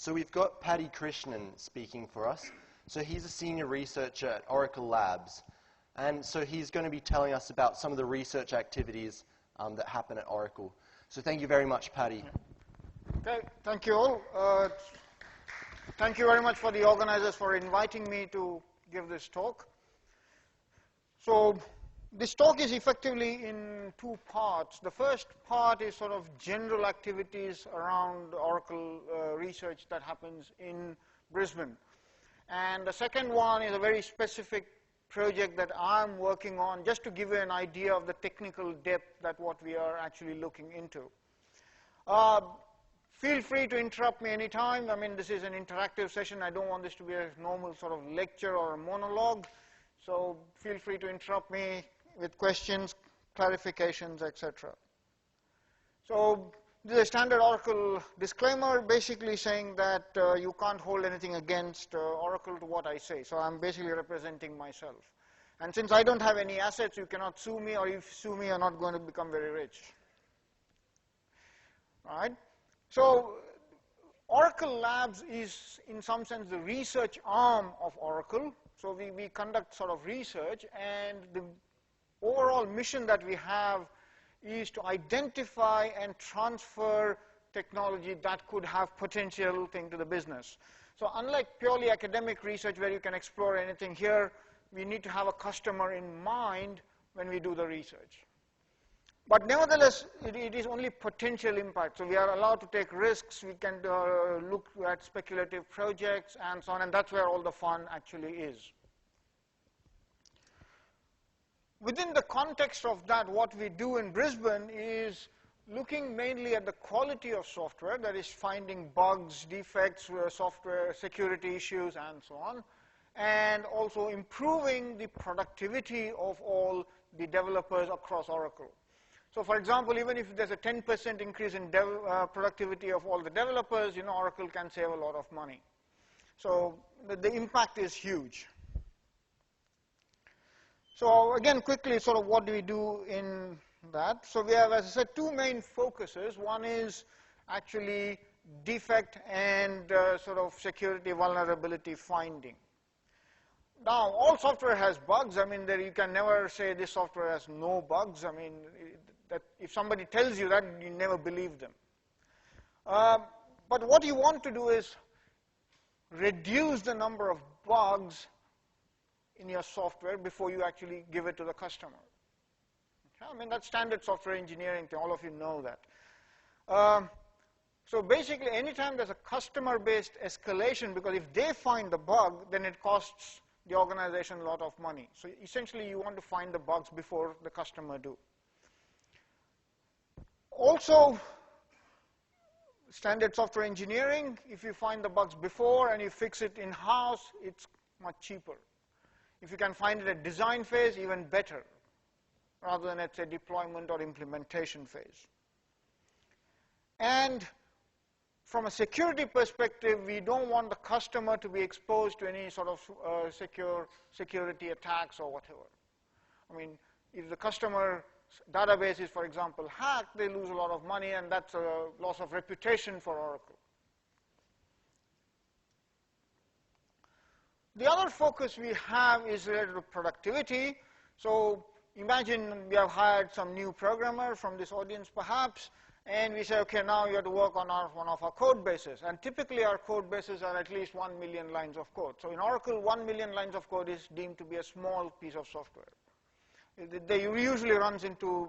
So we've got Paddy Krishnan speaking for us. So he's a senior researcher at Oracle Labs. And so he's going to be telling us about some of the research activities that happen at Oracle. So thank you very much, Paddy. Okay, thank you all. Thank you very much for the organizers for inviting me to give this talk. So this talk is effectively in two parts. The first part is sort of general activities around Oracle research that happens in Brisbane. And the second one is a very specific project that I'm working on, just to give you an idea of the technical depth that what we are actually looking into. Feel free to interrupt me anytime. I mean, this is an interactive session. I don't want this to be a normal sort of lecture or a monologue. So feel free to interrupt me with questions, clarifications, etc. So this is a standard Oracle disclaimer, basically saying that you can't hold anything against Oracle to what I say. So I'm basically representing myself. And since I don't have any assets, you cannot sue me, or if you sue me, you're not going to become very rich. All right? So Oracle Labs is, in some sense, the research arm of Oracle. So we conduct sort of research, and the overall mission that we have is to identify and transfer technology that could have potential thing to the business. So unlike purely academic research where you can explore anything here, we need to have a customer in mind when we do the research. But nevertheless, it is only potential impact. So we are allowed to take risks. We can look at speculative projects and so on, and that's where all the fun actually is. Within the context of that, what we do in Brisbane is looking mainly at the quality of software, that is finding bugs, defects, software security issues, and so on, and also improving the productivity of all the developers across Oracle. So for example, even if there's a 10% increase in productivity of all the developers, Oracle can save a lot of money. So the impact is huge. So again, quickly, sort of what do we do in that? So we have, as I said, two main focuses. One is actually defect and sort of security vulnerability finding. Now, all software has bugs. I mean, you can never say this software has no bugs. I mean, that if somebody tells you that, you never believe them. But what you want to do is reduce the number of bugs in your software before you actually give it to the customer. Okay? I mean, that's standard software engineering thing. All of you know that. So basically, anytime there's a customer-based escalation, because if they find the bug, then it costs the organization a lot of money. So essentially, you want to find the bugs before the customer do. Also, standard software engineering, if you find the bugs before and you fix it in-house, it's much cheaper. If you can find it at design phase, even better, rather than at, say, deployment or implementation phase. And from a security perspective, we don't want the customer to be exposed to any sort of security attacks or whatever. I mean, if the customer database is, for example, hacked, they lose a lot of money, and that's a loss of reputation for Oracle. The other focus we have is related to productivity. So imagine we have hired some new programmer from this audience, perhaps, and we say, okay, now you have to work on one of our code bases. And typically, our code bases are at least 1 million lines of code. So in Oracle, 1 million lines of code is deemed to be a small piece of software. They usually runs into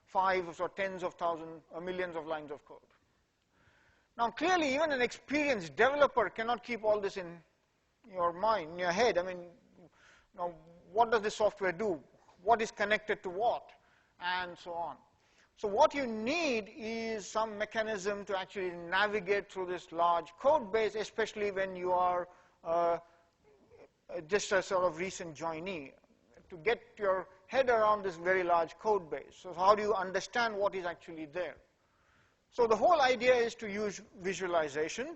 5 or tens of thousands or millions of lines of code. Now, clearly, even an experienced developer cannot keep all this in your mind, in your head. I mean, now, what does this software do? What is connected to what? And so on. So what you need is some mechanism to actually navigate through this large code base, especially when you are just a sort of recent joinee, to get your head around this very large code base. So how do you understand what is actually there? So the whole idea is to use visualization.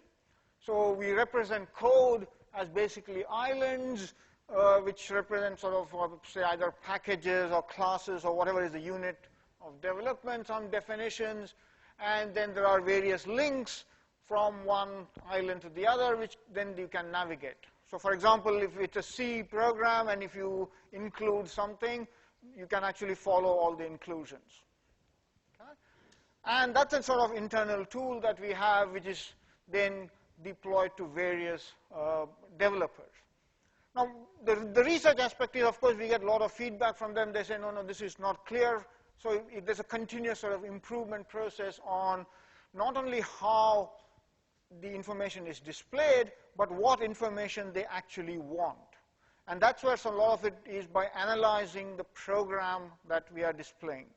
So we represent code as basically islands, which represent sort of, say, either packages or classes or whatever is the unit of development, some definitions, and then there are various links from one island to the other, which then you can navigate. So for example, if it's a C program and if you include something, you can actually follow all the inclusions. Okay? And that's a sort of internal tool that we have, which is then deployed to various developers. Now, the research aspect is, of course, we get a lot of feedback from them. They say, no, no, this is not clear. So there's a continuous sort of improvement process on not only how the information is displayed, but what information they actually want. And that's where a lot of it is by analyzing the program that we are displaying.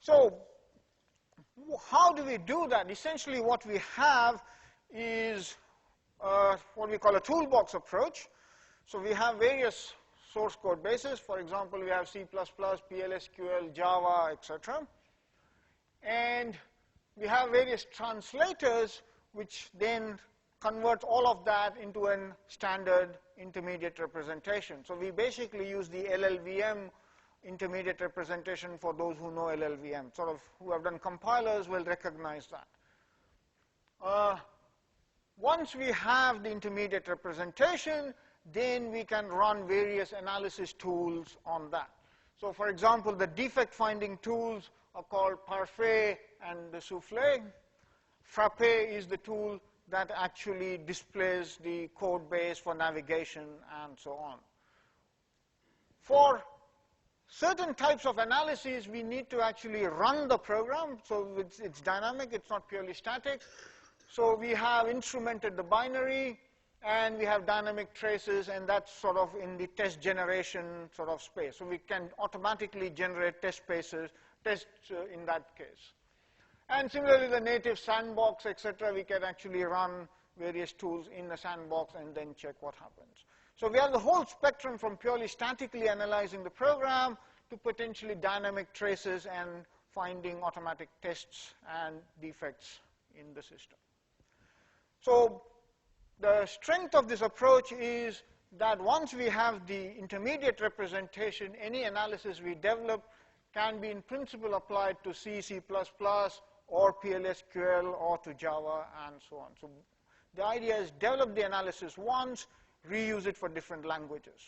So how do we do that? Essentially, what we have is what we call a toolbox approach. So we have various source code bases. For example, we have C++, PLSQL, Java, etc. And we have various translators which then convert all of that into a standard intermediate representation. So we basically use the LLVM intermediate representation. For those who know LLVM, sort of who have done compilers will recognize that. Once we have the intermediate representation, then we can run various analysis tools on that. So for example, the defect finding tools are called Parfait and the Souffle. Frappe is the tool that actually displays the code base for navigation and so on. For certain types of analyses, we need to actually run the program. So it's dynamic, it's not purely static. So we have instrumented the binary, and we have dynamic traces, and that's sort of in the test generation sort of space. So we can automatically generate test spaces, tests in that case. And similarly, the native sandbox, etc., we can actually run various tools in the sandbox and then check what happens. So we have the whole spectrum from purely statically analyzing the program to potentially dynamic traces and finding automatic tests and defects in the system. So the strength of this approach is that once we have the intermediate representation, any analysis we develop can be in principle applied to C, C++, or PLSQL, or to Java, and so on. So the idea is develop the analysis once, reuse it for different languages.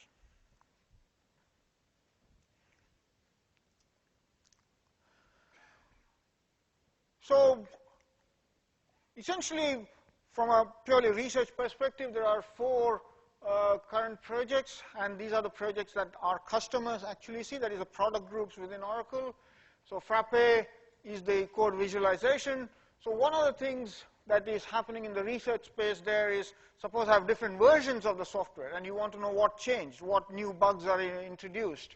So essentially, from a purely research perspective, there are 4 current projects, and these are the projects that our customers actually see. That is the product groups within Oracle. So Frappe is the code visualization. So one of the things that is happening in the research space there is, suppose I have different versions of the software, and you want to know what changed, what new bugs are introduced,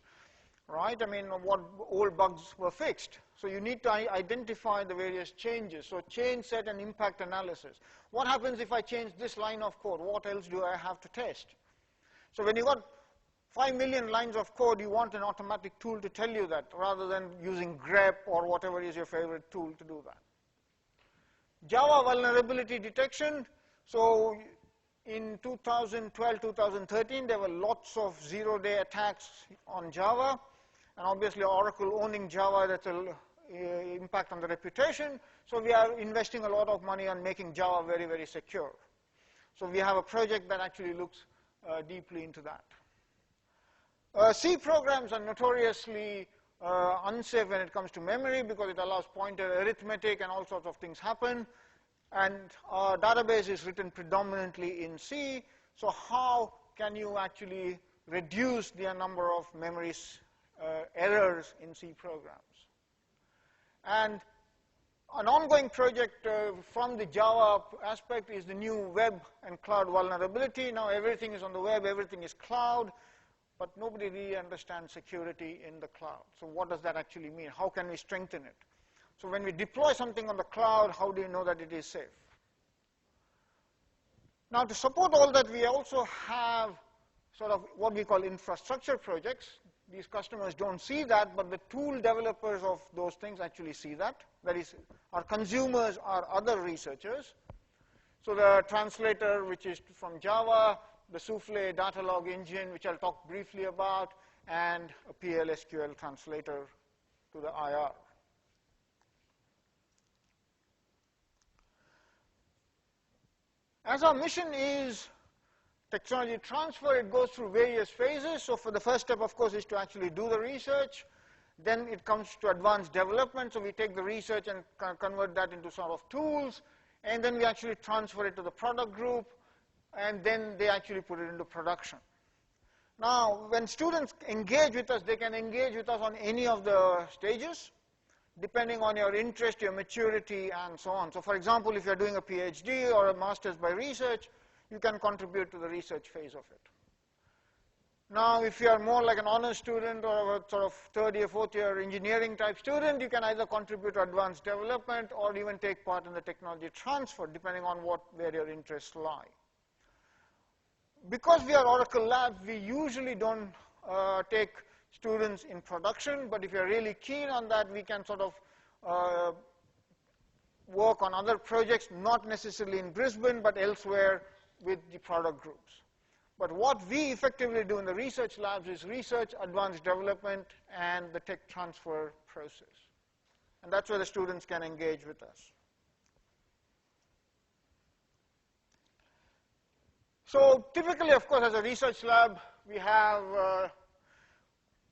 right? I mean, what old bugs were fixed. So you need to identify the various changes. So change set and impact analysis. What happens if I change this line of code? What else do I have to test? So when you got 5 million lines of code, you want an automatic tool to tell you that, rather than using grep or whatever is your favorite tool to do that. Java vulnerability detection. So in 2012, 2013, there were lots of zero-day attacks on Java. And obviously, Oracle owning Java, that's an impact on the reputation. So we are investing a lot of money on making Java very, very secure. So we have a project that actually looks deeply into that. C programs are notoriously unsafe when it comes to memory because it allows pointer arithmetic and all sorts of things happen. And our database is written predominantly in C. So how can you actually reduce the number of memory errors in C programs? And an ongoing project from the Java aspect is the new web and cloud vulnerability. Now everything is on the web, everything is cloud, but nobody really understands security in the cloud. So what does that actually mean? How can we strengthen it? So when we deploy something on the cloud, how do you know that it is safe? Now to support all that, we also have sort of what we call infrastructure projects. These customers don't see that, but the tool developers of those things actually see that. That is, our consumers are other researchers. So the translator, which is from Java, the Souffle data log engine, which I'll talk briefly about, and a PLSQL translator to the IR. As our mission is technology transfer, it goes through various phases. So for the first step, of course, is to actually do the research. Then it comes to advanced development. So we take the research and convert that into sort of tools. And then we actually transfer it to the product group. And then they actually put it into production. Now, when students engage with us, they can engage with us on any of the stages, depending on your interest, your maturity, and so on. So for example, if you're doing a PhD or a master's by research, you can contribute to the research phase of it. Now, if you're more like an honors student or a sort of third year, fourth year engineering type student, you can either contribute to advanced development or even take part in the technology transfer, depending on where your interests lie. Because we are Oracle Labs, we usually don't take students in production, but if you're really keen on that, we can sort of work on other projects, not necessarily in Brisbane, but elsewhere with the product groups. But what we effectively do in the research labs is research, advanced development, and the tech transfer process. And that's where the students can engage with us. So typically, of course, as a research lab, we have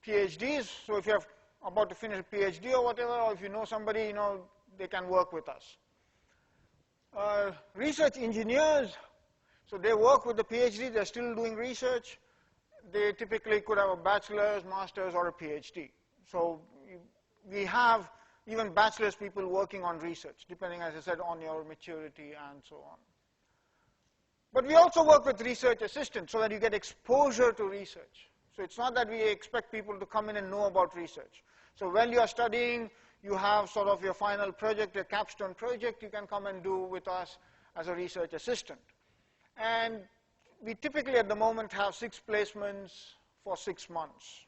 PhDs. So if you're about to finish a PhD or whatever, or if you know somebody, they can work with us. Research engineers, so they work with the PhD. They're still doing research. They typically could have a bachelor's, master's, or a PhD. So we have even bachelor's people working on research, depending, as I said, on your maturity and so on. But we also work with research assistants so that you get exposure to research. So it's not that we expect people to come in and know about research. So when you are studying, you have sort of your final project, your capstone project, you can come and do with us as a research assistant. And we typically at the moment have 6 placements for 6 months.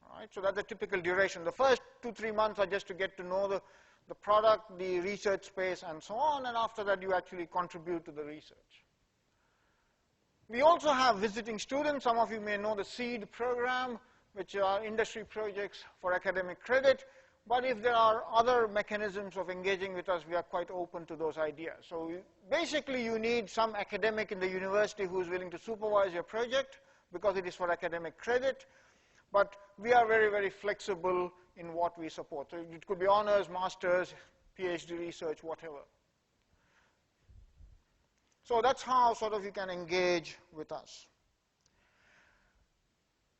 All right, so that's the typical duration. The first 2-3 months are just to get to know the product, the research space, and so on. And after that, you actually contribute to the research. We also have visiting students. Some of you may know the SEED program, which are industry projects for academic credit. But if there are other mechanisms of engaging with us, we are quite open to those ideas. So basically, you need some academic in the university who is willing to supervise your project because it is for academic credit. But we are very, very flexible in what we support. So it could be honors, masters, PhD research, whatever. So that's how sort of you can engage with us.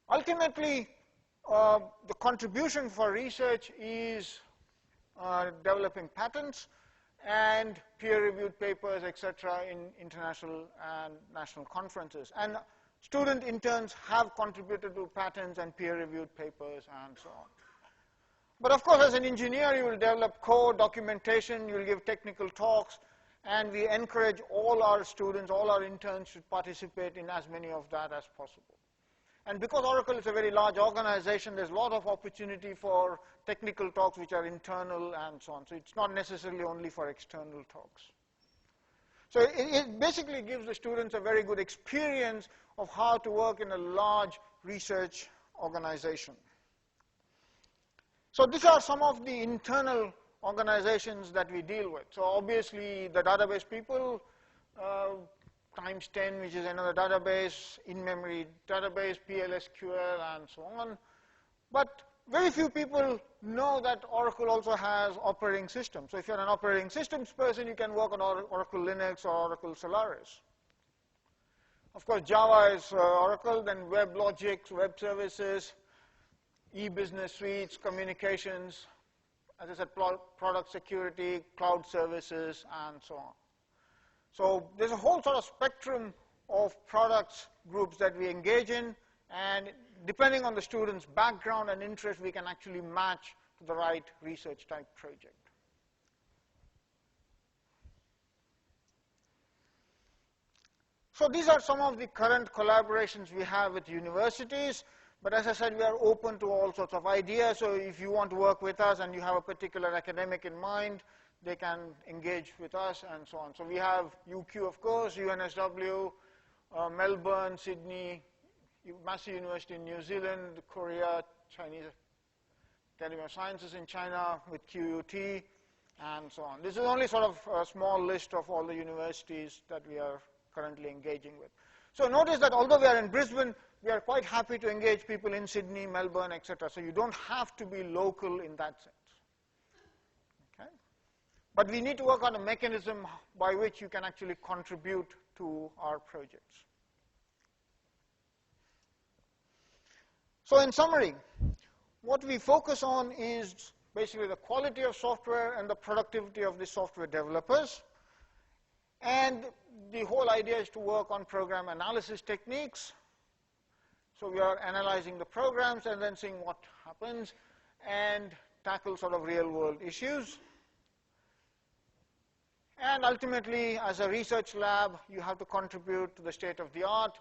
Ultimately, the contribution for research is developing patents and peer-reviewed papers, etc., in international and national conferences. And student interns have contributed to patents and peer-reviewed papers and so on. But of course, as an engineer, you will develop code, documentation, you will give technical talks, and we encourage all our students, all our interns to participate in as many of that as possible. And because Oracle is a very large organization, there's a lot of opportunity for technical talks which are internal and so on. So it's not necessarily only for external talks. So it basically gives the students a very good experience of how to work in a large research organization. So these are some of the internal organizations that we deal with. So obviously the database people, times 10, which is another database, in-memory database, PLSQL, and so on. But very few people know that Oracle also has operating systems. So if you're an operating systems person, you can work on Oracle Linux or Oracle Solaris. Of course, Java is Oracle, then WebLogic, web services, e-business suites, communications, as I said, product security, cloud services, and so on. So there's a whole sort of spectrum of products groups that we engage in, and depending on the student's background and interest, we can actually match to the right research type project. So these are some of the current collaborations we have with universities. But as I said, we are open to all sorts of ideas. So if you want to work with us and you have a particular academic in mind, they can engage with us and so on. So we have UQ, of course, UNSW, Melbourne, Sydney, Massey University in New Zealand, Korea, Chinese Academy of Sciences in China with QUT, and so on. This is only sort of a small list of all the universities that we are currently engaging with. So notice that although we are in Brisbane, we are quite happy to engage people in Sydney, Melbourne, etc. So you don't have to be local in that sense. Okay? But we need to work on a mechanism by which you can actually contribute to our projects. So in summary, what we focus on is basically the quality of software and the productivity of the software developers. And the whole idea is to work on program analysis techniques. So we are analyzing the programs and then seeing what happens and tackle sort of real-world issues. And ultimately, as a research lab, you have to contribute to the state of the art,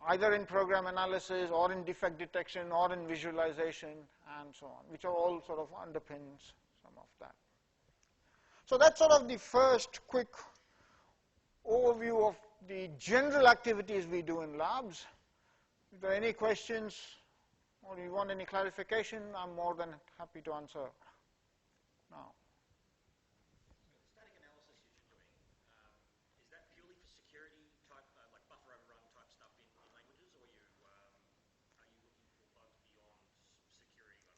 either in program analysis or in defect detection or in visualization and so on, which are all sort of underpins some of that. So that's sort of the first quick overview of the general activities we do in labs. If there are any questions or you want any clarification, I'm more than happy to answer now. Static analysis that you're doing, is that purely for security type, like buffer overrun type stuff in languages, or are you looking for bugs beyond security?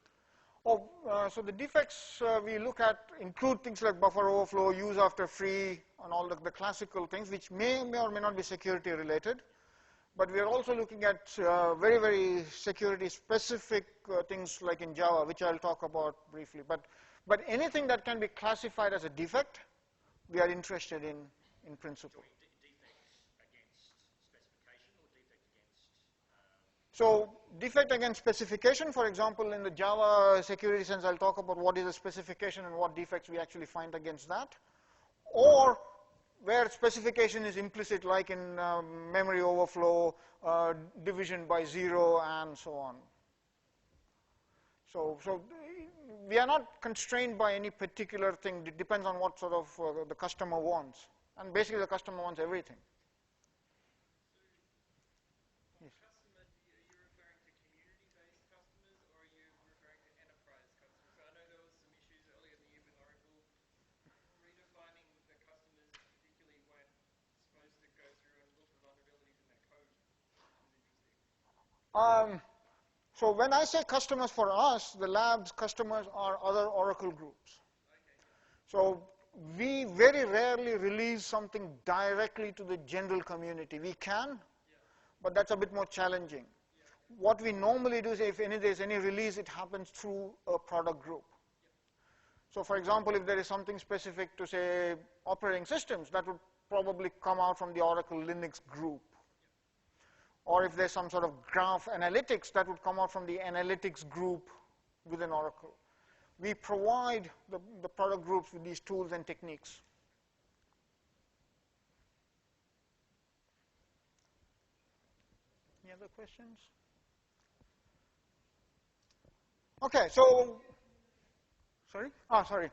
So the defects we look at include things like buffer overflow, use after free, and all the classical things, which may or may not be security related. But we are also looking at very, very security specific things like in Java, which I'll talk about briefly. But anything that can be classified as a defect, we are interested in principle. So defect against specification, for example, in the Java security sense, I'll talk about what is the specification and what defects we actually find against that. Or where specification is implicit, like in memory overflow, division by 0, and so on. So we are not constrained by any particular thing. It depends on what sort of the customer wants. And basically, the customer wants everything. So when I say customers for us, the lab's customers are other Oracle groups. So we very rarely release something directly to the general community. We can, but that's a bit more challenging. What we normally do is if there's any release, it happens through a product group. So for example, if there is something specific to, say, operating systems, that would probably come out from the Oracle Linux group. Or if there's some sort of graph analytics, that would come out from the analytics group within Oracle. We provide the product groups with these tools and techniques. Any other questions? Okay, so, sorry? Sorry.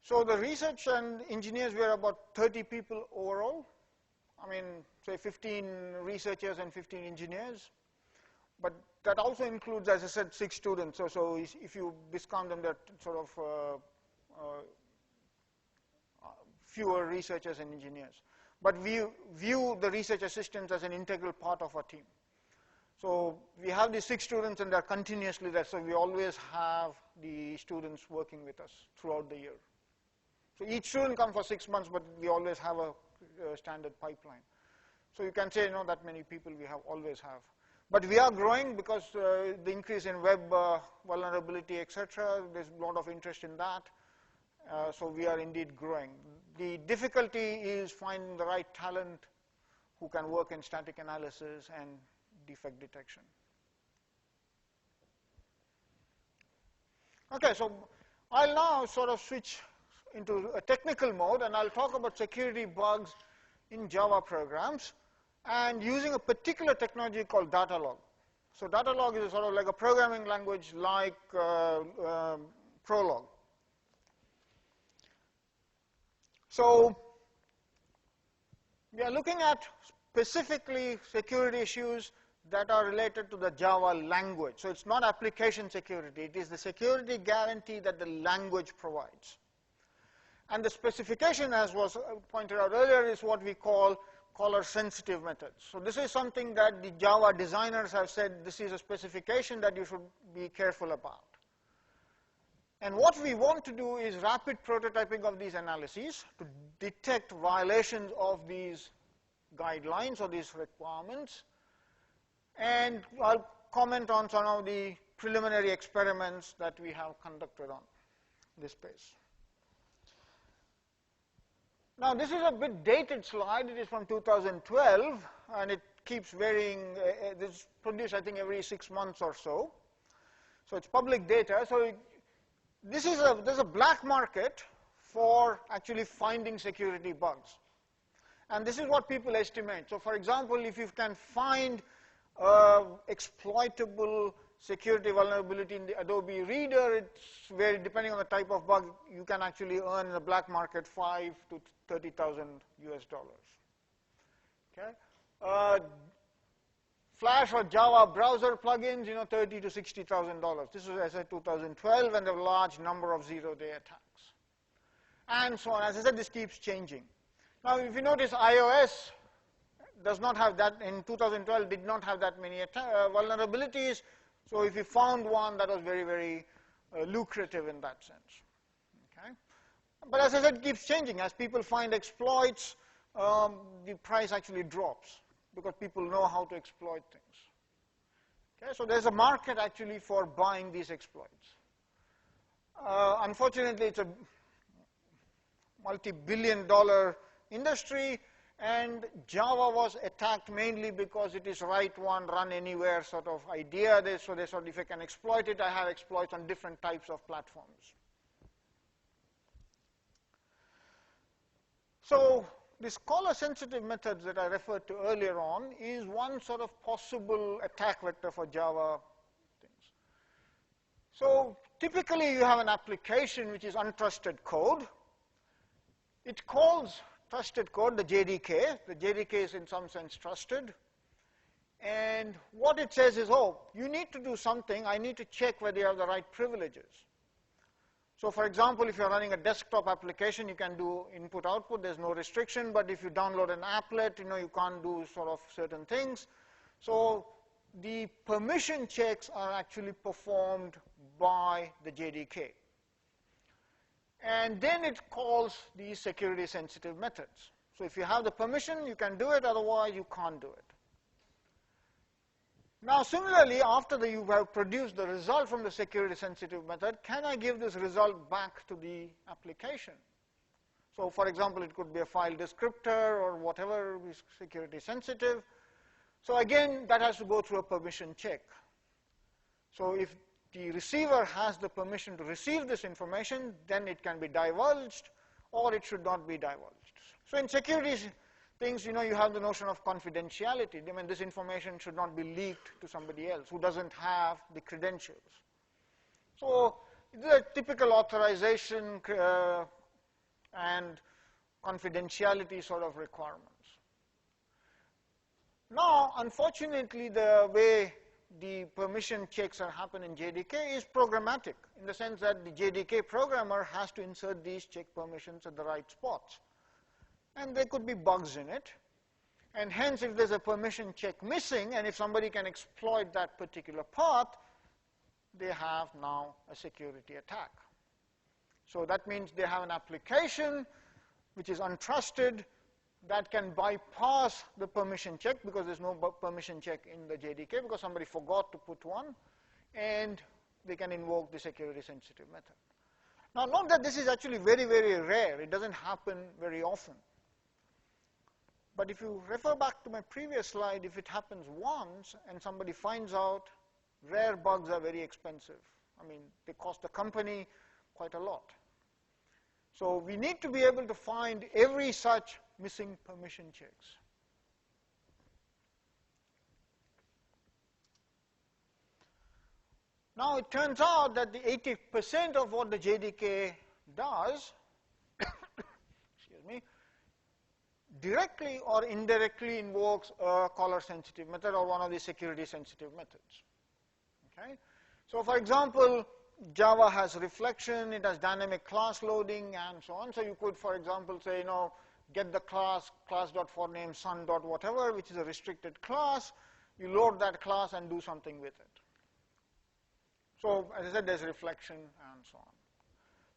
So the research and engineers, we are about 30 people overall. I mean, say 15 researchers and 15 engineers. But that also includes, as I said, 6 students. So if you discount them, they're sort of fewer researchers and engineers. But we view the research assistants as an integral part of our team. So we have these 6 students, and they're continuously there. So we always have the students working with us throughout the year. So each student comes for 6 months, but we always have a standard pipeline. So you can say, that many people we always have. But we are growing because the increase in web vulnerability, etc., there's a lot of interest in that. So we are indeed growing. The difficulty is finding the right talent who can work in static analysis and defect detection. Okay, so I'll now sort of switch into a technical mode, and I'll talk about security bugs in Java programs and using a particular technology called Datalog. So Datalog is sort of like a programming language like Prolog. So we are looking at specifically security issues that are related to the Java language. So it's not application security. It is the security guarantee that the language provides. And the specification, as was pointed out earlier, is what we call caller-sensitive methods. So this is something that the Java designers have said this is a specification that you should be careful about. And what we want to do is rapid prototyping of these analyses to detect violations of these guidelines or these requirements. And I'll comment on some of the preliminary experiments that we have conducted on this space. Now, this is a bit dated slide. It is from 2012, and it keeps varying. This is produced, I think, every 6 months or so. So it's public data. So there's a black market for actually finding security bugs. And this is what people estimate. So, for example, if you can find exploitable security vulnerability in the Adobe Reader, it's very, depending on the type of bug, you can actually earn in the black market $5,000 to $30,000 US. Okay, Flash or Java browser plugins, $30,000 to $60,000. This is, as I said, 2012, and a large number of zero-day attacks, and so on. As I said, this keeps changing. Now, if you notice, iOS does not have that. In 2012, did not have that many vulnerabilities. So if you found one, that was very, very lucrative in that sense. Okay? But as I said, it keeps changing. As people find exploits, the price actually drops because people know how to exploit things. Okay? So there's a market actually for buying these exploits. Unfortunately, it's a multi-billion-dollar industry. And Java was attacked mainly because it is write one, run anywhere sort of idea. So they thought if I can exploit it, I have exploits on different types of platforms. So this caller-sensitive methods that I referred to earlier on is one sort of possible attack vector for Java things. So typically you have an application which is untrusted code. It calls trusted code, the JDK. The JDK is in some sense trusted. And what it says is, oh, you need to do something. I need to check whether you have the right privileges. So for example, if you're running a desktop application, you can do input-output. There's no restriction. But if you download an applet, you can't do sort of certain things. So the permission checks are actually performed by the JDK. And then it calls these security-sensitive methods. So if you have the permission, you can do it. Otherwise, you can't do it. Now, similarly, after you have produced the result from the security-sensitive method, can I give this result back to the application? So, for example, it could be a file descriptor or whatever is security-sensitive. So again, that has to go through a permission check. So if the receiver has the permission to receive this information, then it can be divulged, or it should not be divulged. So in security things, you have the notion of confidentiality. I mean, this information should not be leaked to somebody else who doesn't have the credentials. So the typical authorization and confidentiality sort of requirements. Now, unfortunately, the way the permission checks are happen in JDK is programmatic, in the sense that the JDK programmer has to insert these check permissions at the right spots. And there could be bugs in it. And hence, if there's a permission check missing, and if somebody can exploit that particular path, they have now a security attack. So that means they have an application which is untrusted, that can bypass the permission check because there's no permission check in the JDK because somebody forgot to put one, and they can invoke the security-sensitive method. Now, note that this is actually very, very rare. It doesn't happen very often. But if you refer back to my previous slide, if it happens once and somebody finds out, rare bugs are very expensive. I mean, they cost the company quite a lot. So we need to be able to find every such missing permission checks. Now it turns out that the 80% of what the JDK does excuse me, directly or indirectly invokes a caller-sensitive method or one of the security-sensitive methods. Okay? So for example, Java has reflection, it has dynamic class loading, and so on. So you could, for example, say, get the class.forName son.whatever, which is a restricted class. You load that class and do something with it. So as I said, there's reflection and so on.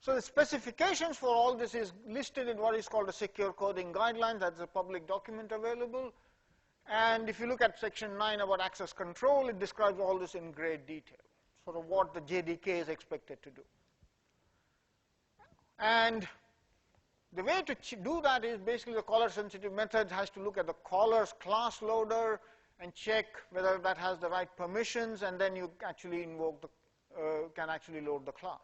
So the specifications for all this is listed in what is called a secure coding guidelines. That's a public document available. And if you look at section 9 about access control, it describes all this in great detail, sort of what the JDK is expected to do. And the way to do that is basically the caller-sensitive method has to look at the caller's class loader and check whether that has the right permissions, and then you actually invoke the, can actually load the class.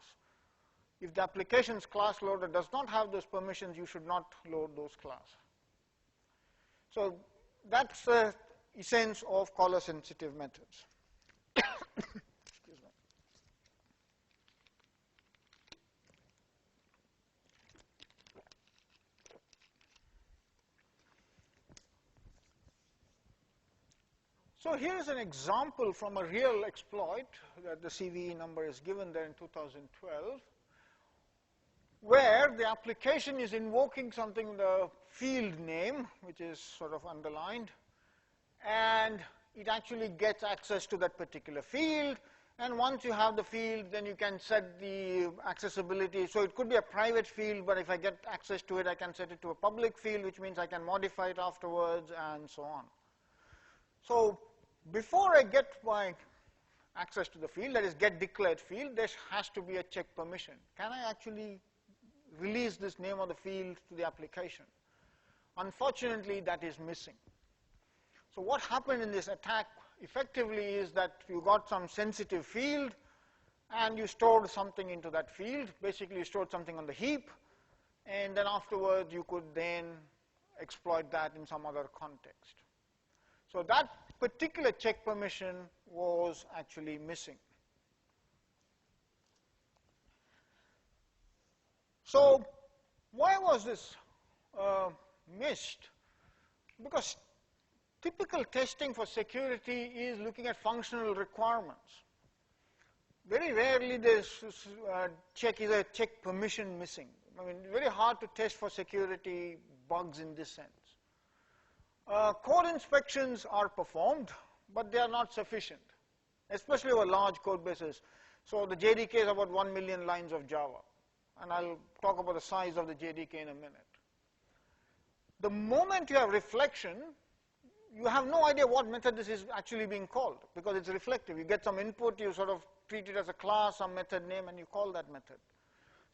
If the application's class loader does not have those permissions, you should not load those classes. So that's the essence of caller-sensitive methods. Excuse me. So here's an example from a real exploit that the CVE number is given there in 2012, where the application is invoking something, the field name, which is sort of underlined, and it actually gets access to that particular field. And once you have the field, then you can set the accessibility. So it could be a private field, but if I get access to it, I can set it to a public field, which means I can modify it afterwards, and so on. So before I get my access to the field, that is get declared field, there has to be a check permission. Can I actually release this name of the field to the application? Unfortunately, that is missing. So what happened in this attack effectively is that you got some sensitive field and you stored something into that field. Basically, you stored something on the heap, and then afterwards you could then exploit that in some other context. So that particular check permission was actually missing. So why was this missed? Because typical testing for security is looking at functional requirements. Very rarely there's is a check permission missing. I mean, very hard to test for security bugs in this sense. Code inspections are performed, but they are not sufficient, especially over large code bases. So the JDK is about 1 million lines of Java, and I'll talk about the size of the JDK in a minute. The moment you have reflection, you have no idea what method this is actually being called, because it's reflective. You get some input, you sort of treat it as a class, some method name, and you call that method.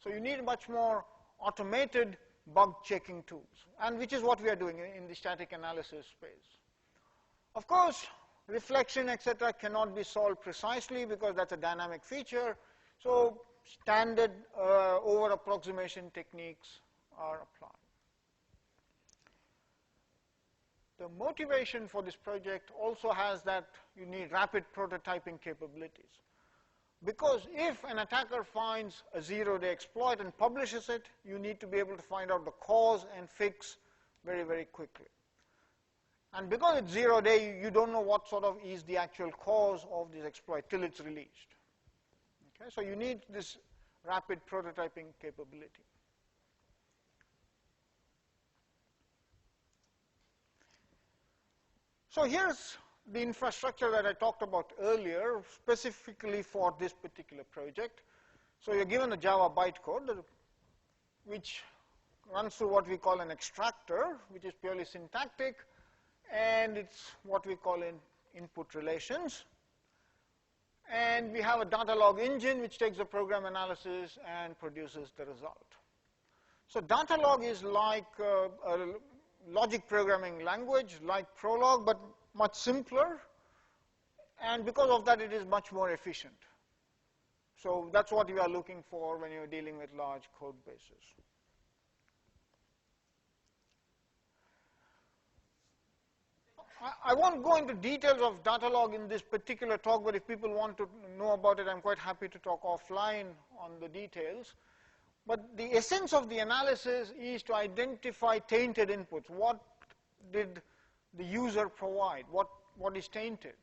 So you need much more automated bug checking tools, and which is what we are doing in the static analysis space. Of course, reflection, etc., cannot be solved precisely because that's a dynamic feature. So standard over-approximation techniques are applied. The motivation for this project also has that you need rapid prototyping capabilities. Because if an attacker finds a zero-day exploit and publishes it, you need to be able to find out the cause and fix very, very quickly. And because it's zero-day, you don't know what sort of is the actual cause of this exploit till it's released. Okay? So you need this rapid prototyping capability. So here's the infrastructure that I talked about earlier, specifically for this particular project. So you're given a Java bytecode, which runs through what we call an extractor, which is purely syntactic, and it's what we call input relations. And we have a data log engine, which takes the program analysis and produces the result. So data log is like a logic programming language, like Prolog, but much simpler, and because of that it is much more efficient. So that's what you are looking for when you're dealing with large code bases. I won't go into details of data log in this particular talk, but if people want to know about it, I'm quite happy to talk offline on the details. But the essence of the analysis is to identify tainted inputs. What did the user provide? What is tainted?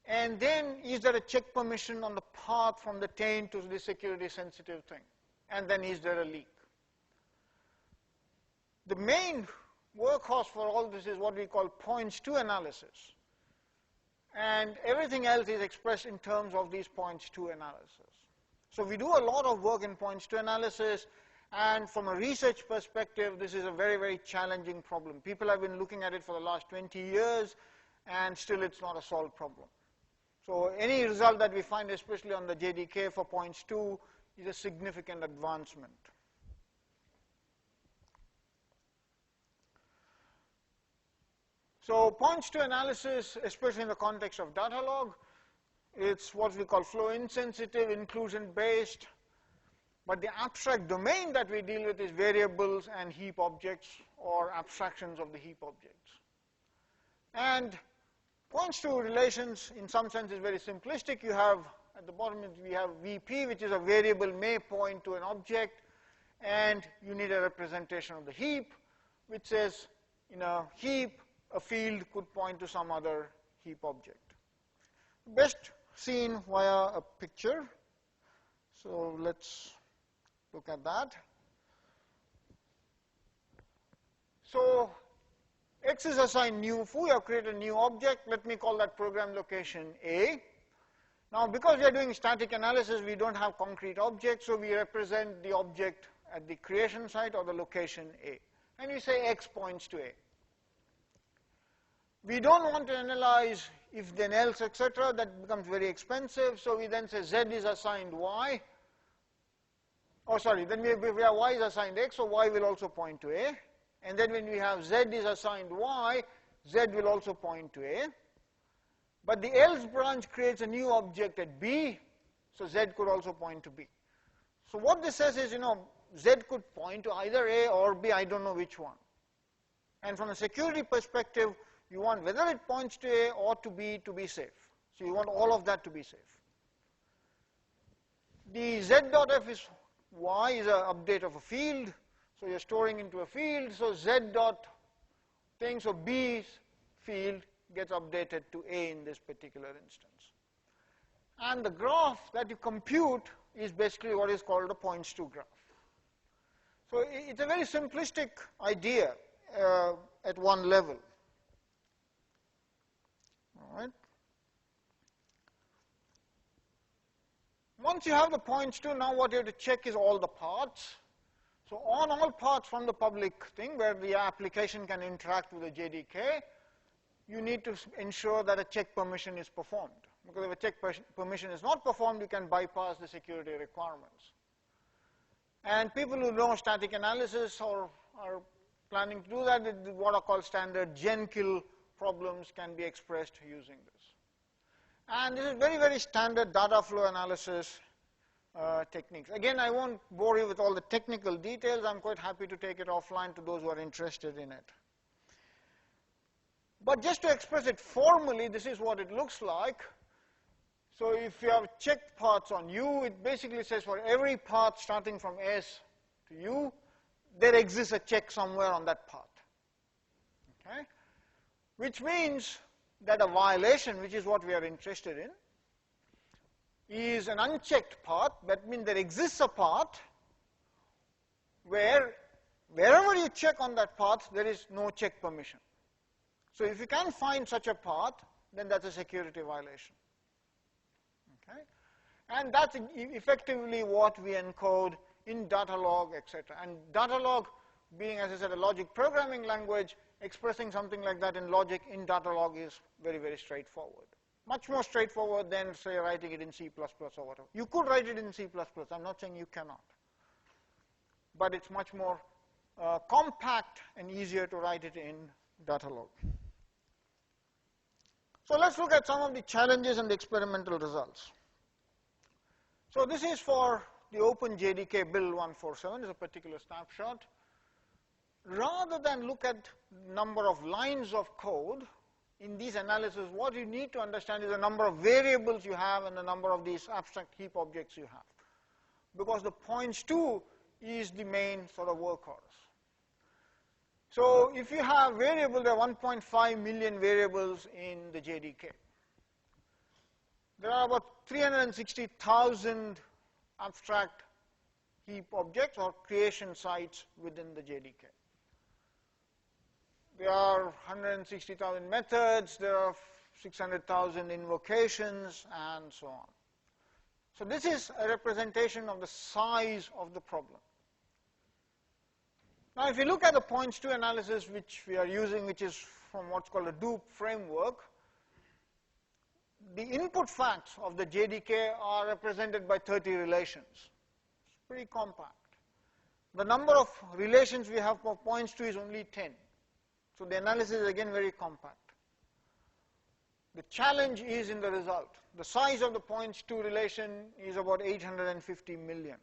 And then is there a check permission on the path from the taint to the security sensitive thing? And then is there a leak? The main workhorse for all this is what we call points to analysis. And everything else is expressed in terms of these points to analysis. So we do a lot of work in points to analysis, and from a research perspective, this is a very, very challenging problem. People have been looking at it for the last 20 years, and still it's not a solved problem. So any result that we find, especially on the JDK for points to, is a significant advancement. So points to analysis, especially in the context of data log, it's what we call flow insensitive, inclusion based, but the abstract domain that we deal with is variables and heap objects or abstractions of the heap objects. And points to relations in some sense is very simplistic. You have at the bottom we have VP, which is a variable may point to an object, and you need a representation of the heap, which says in a heap a field could point to some other heap object. Best seen via a picture. So let's look at that. So X is assigned new foo. We have created a new object. Let me call that program location A. Now, because we are doing static analysis, we don't have concrete objects, so we represent the object at the creation site or the location A. And we say X points to A. We don't want to analyze if then else, etc. That becomes very expensive, so we then say Z is assigned Y. Oh, sorry, then we have Y is assigned X, so Y will also point to A. And then when we have Z is assigned Y, Z will also point to A. But the else branch creates a new object at B, so Z could also point to B. So what this says is, Z could point to either A or B, I don't know which one. And from a security perspective, you want whether it points to A or to be safe. So you want all of that to be safe. The Z.F is Y is an update of a field. So you're storing into a field. So Z dot thing, so B's field gets updated to A in this particular instance. And the graph that you compute is basically what is called a points to graph. So it's a very simplistic idea at one level. All right. Once you have the points to, now what you have to check is all the paths. So on all paths from the public thing where the application can interact with the JDK, you need to ensure that a check permission is performed. Because if a check permission is not performed, you can bypass the security requirements. And people who know static analysis or are planning to do that, what are called standard Jenkins problems can be expressed using this. And this is very, very standard data flow analysis techniques. Again, I won't bore you with all the technical details. I'm quite happy to take it offline to those who are interested in it. But just to express it formally, this is what it looks like. So if you have checked paths on U, it basically says for every path starting from S to U, there exists a check somewhere on that path. Okay? Which means that a violation, which is what we are interested in, is an unchecked path. That means there exists a path where wherever you check on that path, there is no check permission. So if you can't find such a path, then that's a security violation. Okay? And that's effectively what we encode in data log, etc. And data log being, as I said, a logic programming language, expressing something like that in logic in data log is very, very straightforward. Much more straightforward than, say, writing it in C++ or whatever. You could write it in C++. I'm not saying you cannot. But it's much more compact and easier to write it in data log. So let's look at some of the challenges and the experimental results. So this is for the OpenJDK build 147, is a particular snapshot. Rather than look at number of lines of code in these analyses, what you need to understand is the number of variables you have and the number of these abstract heap objects you have. Because the points to is the main sort of workhorse. So if you have variable, there are 1.5 million variables in the JDK. There are about 360,000 abstract heap objects or creation sites within the JDK. There are 160,000 methods, there are 600,000 invocations, and so on. So this is a representation of the size of the problem. Now if you look at the points to analysis which we are using, which is from what's called a DOOP framework, the input facts of the JDK are represented by 30 relations. It's pretty compact. The number of relations we have for points to is only 10. So the analysis is again very compact. The challenge is in the result. The size of the points to relation is about 850 million.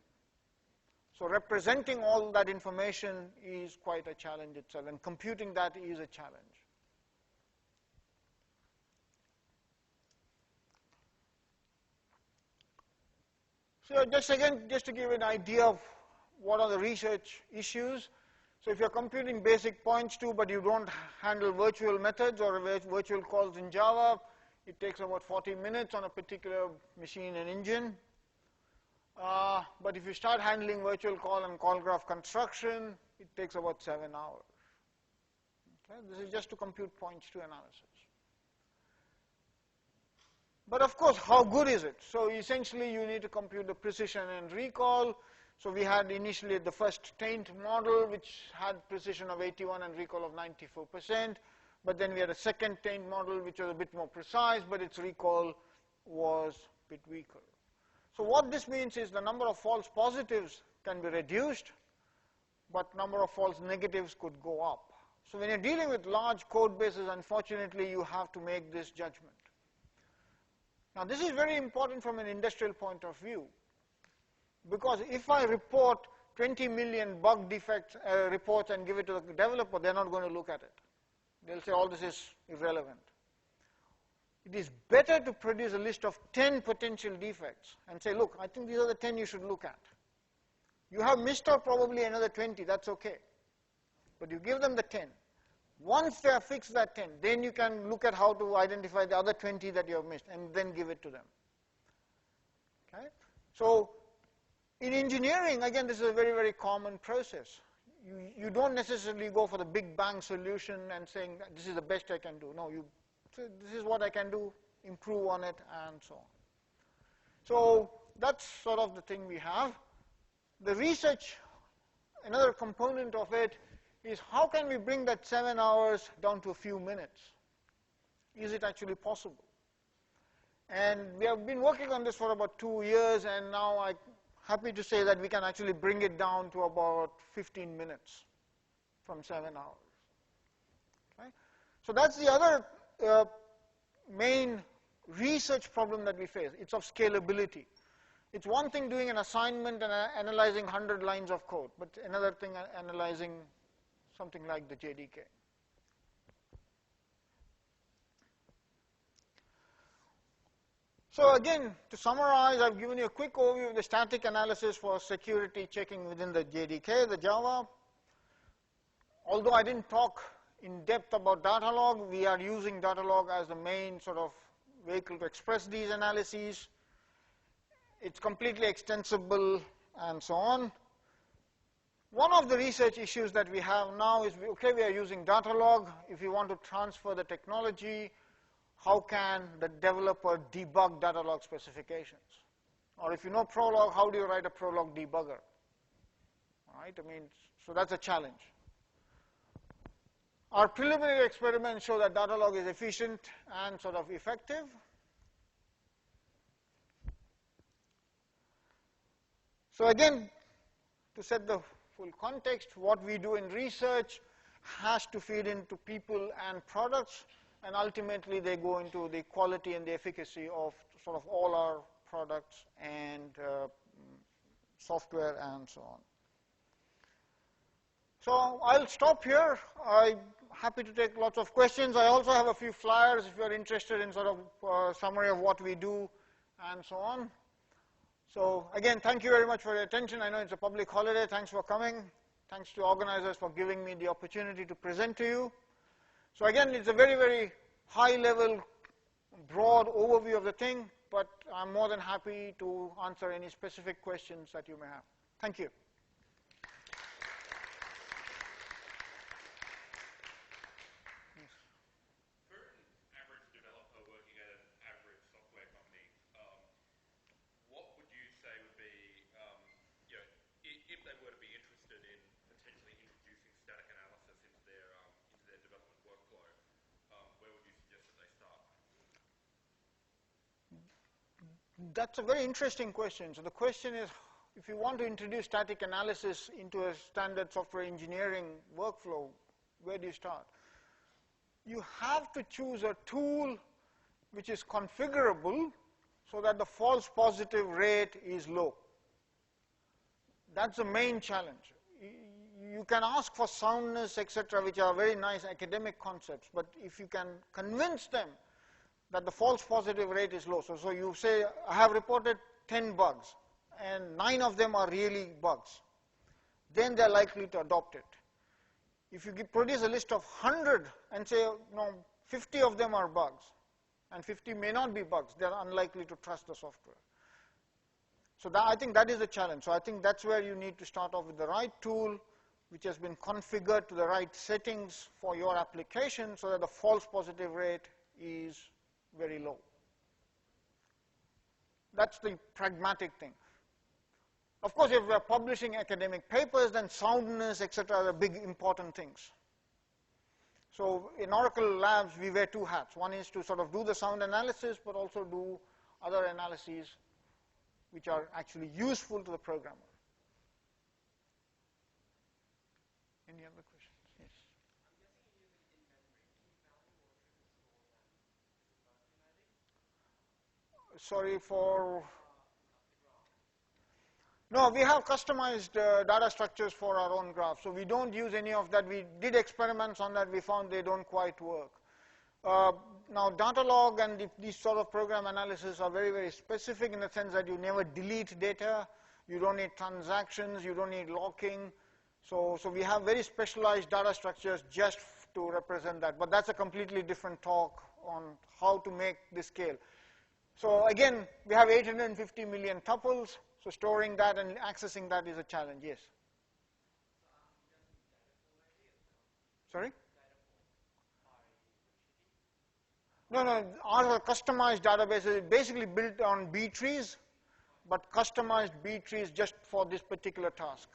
So representing all that information is quite a challenge itself, and computing that is a challenge. So just to give an idea of what are the research issues. So if you're computing basic points to, but you don't handle virtual methods or virtual calls in Java, it takes about 40 minutes on a particular machine and engine. But if you start handling virtual call and call graph construction, it takes about 7 hours. Okay? This is just to compute points to analysis. But of course, how good is it? So essentially, you need to compute the precision and recall. So we had initially the first taint model, which had precision of 81 and recall of 94%. But then we had a second taint model, which was a bit more precise, but its recall was a bit weaker. So what this means is the number of false positives can be reduced, but number of false negatives could go up. So when you're dealing with large code bases, unfortunately, you have to make this judgment. Now this is very important from an industrial point of view, because if I report 20 million bug defects reports and give it to the developer, they're not going to look at it. They'll say all this is irrelevant. It is better to produce a list of 10 potential defects and say, look, I think these are the 10 you should look at. You have missed out probably another 20, that's okay. But you give them the 10. Once they have fixed that 10, then you can look at how to identify the other 20 that you have missed and then give it to them. Okay? So in engineering, again, this is a very, very common process. You don't necessarily go for the big bang solution and saying, this is the best I can do. No, you say, this is what I can do, improve on it, and so on. So that's sort of the thing we have. The research, another component of it, is how can we bring that 7 hours down to a few minutes? Is it actually possible? And we have been working on this for about 2 years, and now I'm happy to say that we can actually bring it down to about 15 minutes from 7 hours. Okay? So that's the other main research problem that we face. It's of scalability. It's one thing doing an assignment and analyzing 100 lines of code, but another thing analyzing something like the JDK. So again, to summarize, I've given you a quick overview of the static analysis for security checking within the JDK, the Java. Although I didn't talk in depth about Datalog, we are using Datalog as the main sort of vehicle to express these analyses. It's completely extensible and so on. One of the research issues that we have now is, okay, we are using Datalog. If we want to transfer the technology, how can the developer debug Datalog specifications? Or if you know Prolog, how do you write a Prolog debugger? All right, I mean, so that's a challenge. Our preliminary experiments show that Datalog is efficient and sort of effective. So again, to set the full context, what we do in research has to feed into people and products, and ultimately they go into the quality and the efficacy of sort of all our products and software and so on. So I'll stop here. I'm happy to take lots of questions. I also have a few flyers if you're interested in sort of summary of what we do and so on. So again, thank you very much for your attention. I know it's a public holiday. Thanks for coming. Thanks to organizers for giving me the opportunity to present to you. So again, it's a very, very high-level, broad overview of the thing, but I'm more than happy to answer any specific questions that you may have. Thank you. For an average developer working at an average software company, what would you say would be, you know, if they were to be interested in potentially introducing static analysis into their development workflow, where would you suggest that they start? That's a very interesting question. So the question is, if you want to introduce static analysis into a standard software engineering workflow, where do you start? You have to choose a tool which is configurable so that the false positive rate is low. That's the main challenge. You can ask for soundness, etc., which are very nice academic concepts, but if you can convince them that the false positive rate is low, so you say, I have reported 10 bugs, and 9 of them are really bugs, then they're likely to adopt it. If you produce a list of 100 and say, no, 50 of them are bugs, and 50 may not be bugs, they're unlikely to trust the software. So I think that is the challenge. So I think that's where you need to start off with the right tool, which has been configured to the right settings for your application so that the false positive rate is very low. That's the pragmatic thing. Of course, if we are publishing academic papers, then soundness, etc., are the big important things. So in Oracle Labs, we wear two hats. One is to sort of do the sound analysis, but also do other analyses which are actually useful to the programmer. Any other questions? Yes. Sorry for... No, we have customized data structures for our own graph, so we don't use any of that. We did experiments on that. We found they don't quite work. Now, data log and these sort of program analysis are very, very specific in the sense that you never delete data. You don't need transactions. You don't need locking. So we have very specialized data structures just to represent that. But that's a completely different talk on how to make this scale. So again, we have 850 million tuples. So storing that and accessing that is a challenge, yes. Sorry? No, our customized database is basically built on B trees, but customized B trees just for this particular task.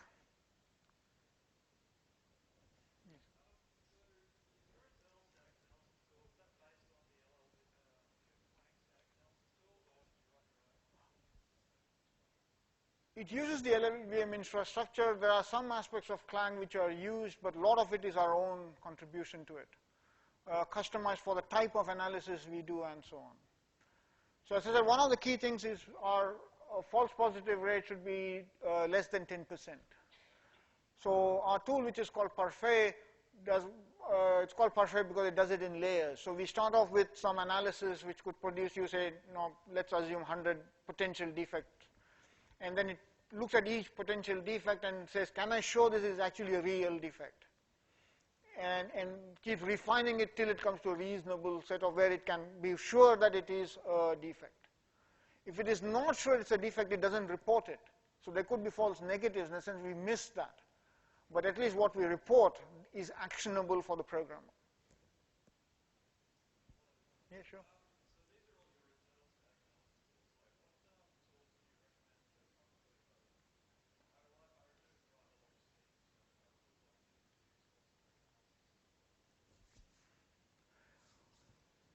It uses the LLVM infrastructure. There are some aspects of Clang which are used, but a lot of it is our own contribution to it, customized for the type of analysis we do and so on. So as I said, one of the key things is our false positive rate should be less than 10%. So our tool, which is called Parfait, it's called Parfait because it does it in layers. So we start off with some analysis which could produce, you say, no, let's assume 100 potential defects. And then it looks at each potential defect and says, can I show this is actually a real defect? And keeps refining it till it comes to a reasonable set of where it can be sure that it is a defect. If it is not sure it's a defect, it doesn't report it. So there could be false negatives in the sense we missed that. But at least what we report is actionable for the programmer. Yeah, sure.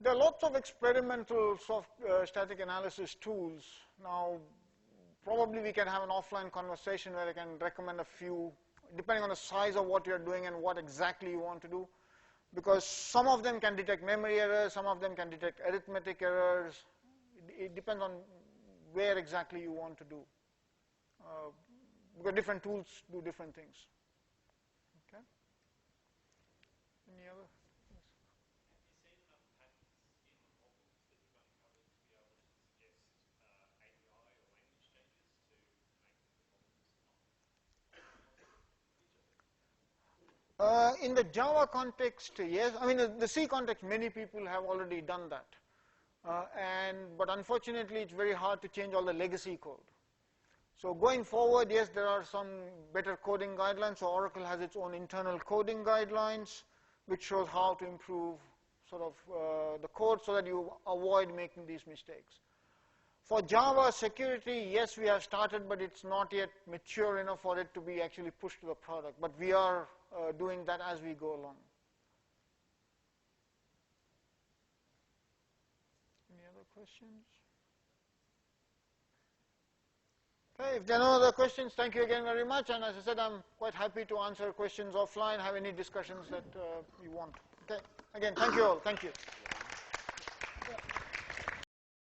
There are lots of experimental static analysis tools. Now, probably we can have an offline conversation where I can recommend a few, depending on the size of what you're doing and what exactly you want to do. Because some of them can detect memory errors, some of them can detect arithmetic errors. It depends on where exactly you want to do. Because different tools do different things. Okay? Any other? In the Java context, yes. I mean, the C context, many people have already done that. But unfortunately, it's very hard to change all the legacy code. So going forward, yes, there are some better coding guidelines. So Oracle has its own internal coding guidelines, which shows how to improve sort of the code so that you avoid making these mistakes. For Java security, yes, we have started, but it's not yet mature enough for it to be actually pushed to the product. But we are doing that as we go along. Any other questions? Okay, if there are no other questions, thank you again very much. And as I said, I'm quite happy to answer questions offline, have any discussions that you want. Okay, again, thank you all. Thank you.